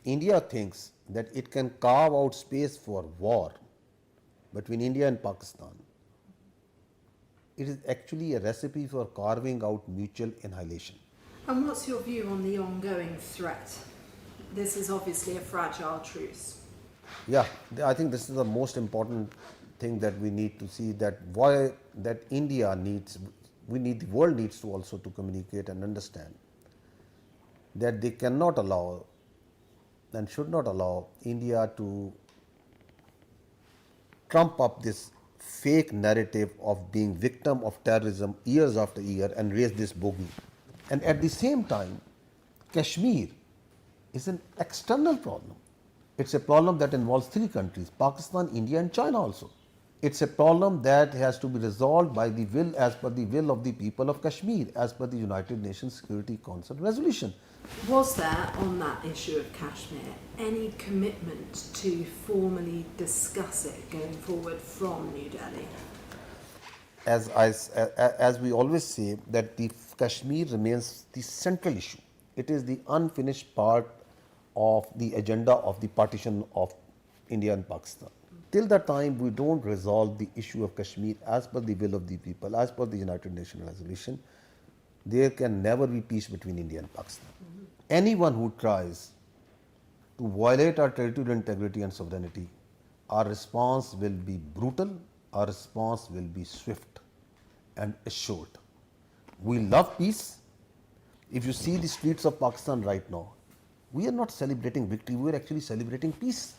India thinks that it can carve out space for war between India and Pakistan, it is actually a recipe for carving out mutual annihilation. And what's your view on the ongoing threat? This is obviously a fragile truce. Yeah, I think this is the most important thing that we need to see, that why that India needs, we need, the world needs to also to communicate and understand that they cannot allow and should not allow India to trump up this fake narrative of being victim of terrorism years after year and raise this bogey. And at the same time, Kashmir is an external problem. It's a problem that involves three countries, Pakistan, India and China also. It's a problem that has to be resolved by the will, as per the will of the people of Kashmir, as per the United Nations Security Council resolution. Was there, on that issue of Kashmir, any commitment to formally discuss it going forward from New Delhi? As we always say, that the Kashmir remains the central issue. It is the unfinished part of the agenda of the partition of India and Pakistan. Till the time we don't resolve the issue of Kashmir as per the will of the people, as per the United Nations resolution, there can never be peace between India and Pakistan. Anyone who tries to violate our territorial integrity and sovereignty, our response will be brutal, our response will be swift and assured. We love peace. If you see the streets of Pakistan right now, we are not celebrating victory, we are actually celebrating peace.